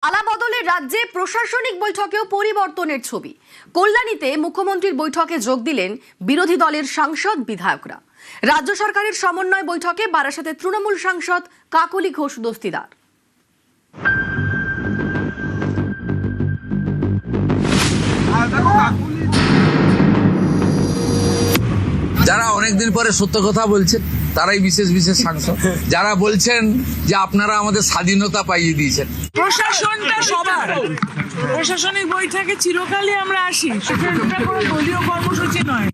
আলাবদলের রাজ্যে প্রশাসনিক বৈঠকেও পরিবর্তনের ছবি। কল্যাণীতে মুখ্যমন্ত্রীর বৈঠকে যোগ দিলেন বিরোধী দলের সাংসদ বিধায়করা। রাজ্য সরকারের সমন্বয় বৈঠকে বারাসাতের তৃণমূল সাংসদ কাকলি ঘোষ দস্তিদার। যারা অনেকদিন পরে সত্য কথা বলছেন তারাই বিশেষ বিশেষ সাংসদ। যারা বলছেন যে আপনারা আমাদের স্বাধীনতা পাইয়ে দিয়েছেন। প্রশাসনটা সবার, প্রশাসনিক বৈঠকে চিরকালই আমরা আসি, সেটা কোনো দলীয় কর্মসূচি নয়।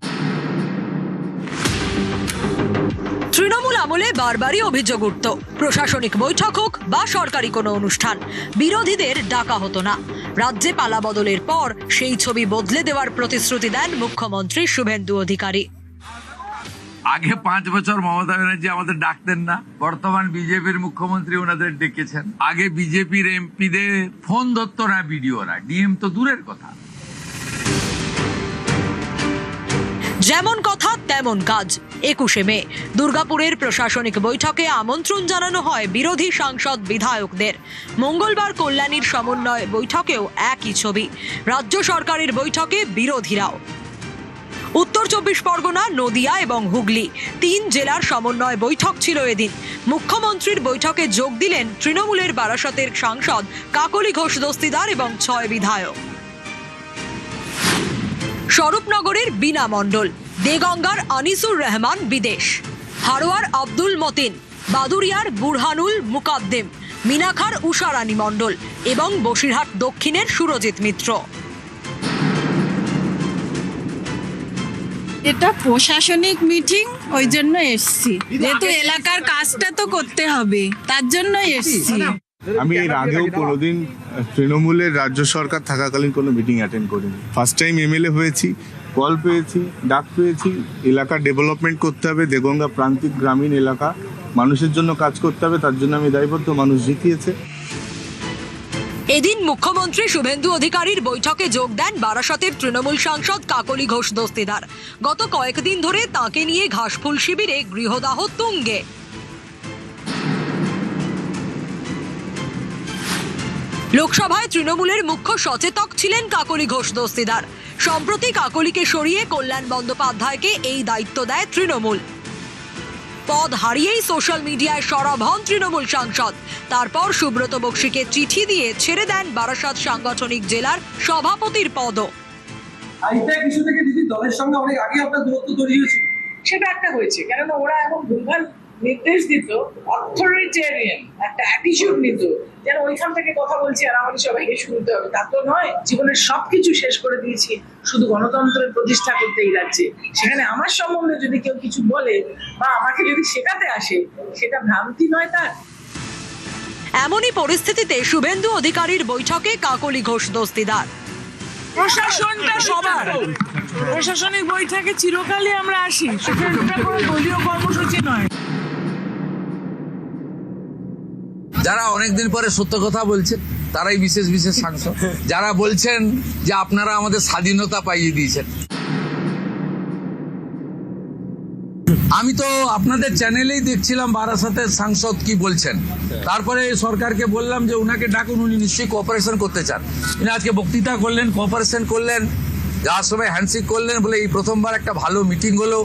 তৃণমূল আমলে বারবারই অভিযোগ উঠত, প্রশাসনিক বৈঠক হোক বা সরকারি কোনো অনুষ্ঠান, বিরোধীদের ডাকা হতো না। রাজ্যে পালা বদলের পর সেই ছবি বদলে দেওয়ার প্রতিশ্রুতি দেন মুখ্যমন্ত্রী শুভেন্দু অধিকারী। আগে 5 বছর মমতা ব্যানার্জি আমাদের ডাকতেন না, বর্তমান বিজেপির মুখ্যমন্ত্রী ওনাদের ডেকেছেন। আগে বিজেপির এমপিদের ফোন ধরতো না বিডিওরা, ডিএম তো দূরের কথা। যেমন কথা তেমন কাজ। 21শে মে দুর্গাপুরের প্রশাসনিক বৈঠকে আমন্ত্রণ জানানো হয় বিরোধী সাংসদ বিধায়কদের। মঙ্গলবার কল্যাণীর সমন্বয় বৈঠকেও একই ছবি, রাজ্য সরকারের বৈঠকে বিরোধীরাও। উত্তর 24 পরগনা, নদিয়া এবং হুগলি 3 জেলার সমন্বয় বৈঠক ছিল এদিন। মুখ্যমন্ত্রীর বৈঠকে যোগ দিলেন তৃণমূলের বারাসাতের সাংসদ কাকলি ঘোষ দস্তিদার এবং 6 বিধায়ক। স্বরূপনগরের বীণা মণ্ডল, দেগঙ্গার আনিসুর রহমান বিদেশ, হারোয়ার আব্দুল মতিন, বাদুরিয়ার বুরহানুল মুকাদ্দেম, মিনাখার উষারানী মণ্ডল এবং বসিরহাট দক্ষিণের সুরজিৎ মিত্র। এটা প্রশাসনিক মিটিং, ওই জন্য এসছি, যেহেতু এলাকার কাজটা তো করতে হবে, তার জন্যই এসছি। আমি এর আগেও কোনোদিন তৃণমূলের রাজ্য সরকার থাকাকালীন কোনো মিটিং অ্যাটেন্ড করিনি। ফার্স্ট টাইম এমএলএ হয়েছি, কল পেয়েছি, ডাক পেয়েছি। এলাকা ডেভেলপমেন্ট করতে হবে, দেগঙ্গা প্রান্তিক গ্রামীণ এলাকা, মানুষের জন্য কাজ করতে হবে, তার জন্য আমি দায়বদ্ধ। মানুষ জিতিয়েছে। এদিন মুখ্যমন্ত্রী শুভেন্দু অধিকারীর বৈঠকে যোগ দেন বারাসাতের তৃণমূল সাংসদ কাকলি ঘোষ দস্তিদার। গত কয়েকদিন ধরে তাঁকে নিয়ে ঘাসফুল শিবিরে গৃহদাহ তুঙ্গে। লোকসভায় তৃণমূলের মুখ্য সচেতক ছিলেন কাকলি ঘোষ দস্তিদার। সম্প্রতি কাকলিকে সরিয়ে কল্যাণ বন্দ্যোপাধ্যায়কে এই দায়িত্ব দেয় তৃণমূল। পদ হারিয়েই সোশ্যাল মিডিয়ায় সরব হন তৃণমূল সাংসদ। তারপর সুব্রত বক্সিকে চিঠি দিয়ে ছেড়ে দেন বারাসাত সাংগঠনিক জেলার সভাপতির পদও। কিছু থেকে দিদি দলের সঙ্গে অনেক আগে আপনার দূরত্ব তৈরি হয়েছিল, সেটা একটা হয়েছে, কেননা ওরা এখন ভুলভাল নির্দেশ দিত, অথরিটেরিয়ান একটা অ্যাটিটিউড নিত, যেন ওইখান থেকে কথা বলছি আর আমাকে সবাইকে শুনতে হবে। তা তো নয়, জীবনের সবকিছু শেষ করে দিয়েছি শুধু গণতন্ত্রের প্রতিষ্ঠা করতে এই রাজ্যে। সেখানে আমার সম্বন্ধে যদি কেউ কিছু বলে বা আমাকে যদি শেখাতে আসে, সেটা ভ্রান্তি নয় তার। এমনই পরিস্থিতিতে শুভেন্দু অধিকারীর বৈঠকে কাকলি ঘোষ দস্তিদার। প্রশাসনটা সবার, প্রশাসনিক বৈঠকে চিরকালই আমরা আসি, সেটা কোনো দলীয় কর্মসূচি নয়। যারা অনেকদিন পরে সত্য কথা বলছেন তারাই বিশেষ বিশেষ সাংসদ। যারা বলছেন যে আপনারা আমাদের স্বাধীনতা পাইয়ে দিয়েছেন। আমি তো আপনাদের চ্যানেলেই দেখছিলাম বারাসাতের সাংসদ কি বলছেন। তারপরে সরকারকে বললাম যে উনাকে ডাকুন, উনি নিশ্চয়ই কোঅপারেশন করতে চান। উনি আজকে বক্তৃতা করলেন, কোঅপারেশন করলেন, যাওয়ার সময় হ্যান্ডশেক করলেন, বলে এই প্রথমবার একটা ভালো মিটিং হলো।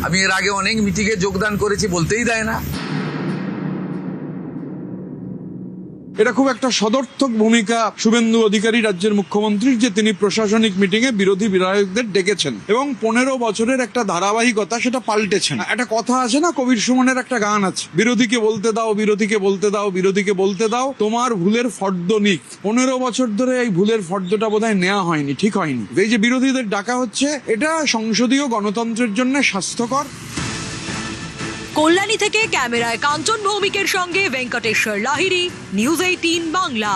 আমি এর আগে অনেক মিটিংয়ে যোগদান করেছি, বলতেই দেয় না। এটা খুব একটা সদর্থক ভূমিকা শুভেন্দু অধিকারী রাজ্যের মুখ্যমন্ত্রীর, যে তিনি প্রশাসনিক মিটিংয়ে বিরোধী বিধায়কদের ডেকেছেন এবং 15 বছরের একটা ধারাবাহিকতা সেটা পাল্টেছেন। একটা কথা আছে না, কবির সুমনের একটা গান আছে, বিরোধীকে বলতে দাও, বিরোধীকে বলতে দাও, বিরোধীকে বলতে দাও, তোমার ভুলের ফর্দ নিক। 15 বছর ধরে এই ভুলের ফর্দটা বোধহয় নেওয়া হয়নি, ঠিক হয়নি। এই যে বিরোধীদের ডাকা হচ্ছে, এটা সংসদীয় গণতন্ত্রের জন্য স্বাস্থ্যকর। কল্যাণী থেকে ক্যামেরায় কাঞ্চন ভৌমিকের সঙ্গে ভেঙ্কটেশ্বর লাহিড়ী, নিউজ 18 বাংলা।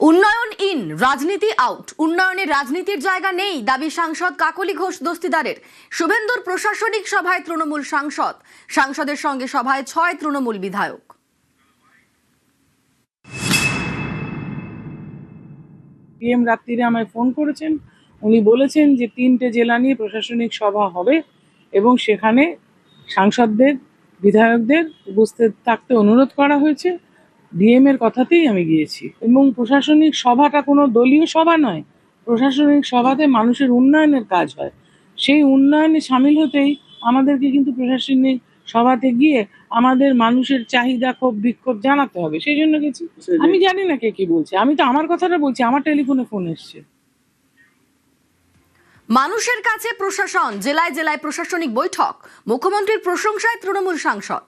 উন্নয়ন ইন, রাজনীতি আউট। উন্নয়নের রাজনীতির জায়গা নেই দাবি সাংসদ কাকলি ঘোষ দস্তিদারের। শুভেন্দুর প্রশাসনিক সভায় তৃণমূল সাংসদ, সাংসদের সঙ্গে সভায় 6 তৃণমূল বিধায়ক। পিএম রাত্রিরে আমায় ফোন করেছেন, উনি বলেছেন যে 3টে জেলা নিয়ে প্রশাসনিক সভা হবে এবং সেখানে সাংসদদের বিধায়কদের উপস্থিত থাকতে অনুরোধ করা হয়েছে। ডিএম এর কথাতেই আমি গিয়েছি, এবং প্রশাসনিক সভাটা কোনো দলীয় সভা নয়। প্রশাসনিক সভাতে মানুষের উন্নয়নের কাজ হয়, সেই উন্নয়নে সামিল হতেই আমাদেরকে কিন্তু প্রশাসনিক সভাতে গিয়ে আমাদের মানুষের চাহিদা ক্ষোভ বিক্ষোভ জানাতে হবে, সেই জন্য গেছি। আমি জানি না কে কি বলছে, আমি তো আমার কথাটা বলছি, আমার টেলিফোনে ফোন এসছে। মানুষের কাছে প্রশাসন, জেলায় জেলায় প্রশাসনিক বৈঠক, মুখ্যমন্ত্রীর প্রশংসায় তৃণমূল সাংসদ।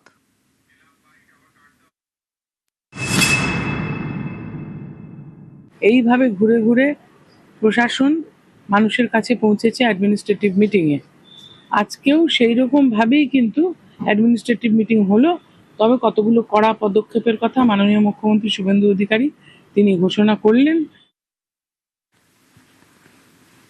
এইভাবে ঘুরে ঘুরে প্রশাসন মানুষের কাছে পৌঁছেছে অ্যাডমিনিস্ট্রেটিভ মিটিংয়ে। আজকেও সেই রকম ভাবেই কিন্তু অ্যাডমিনিস্ট্রেটিভ মিটিং হলো, তবে কতগুলো কড়া পদক্ষেপের কথা মাননীয় মুখ্যমন্ত্রী শুভেন্দু অধিকারী তিনি ঘোষণা করলেন।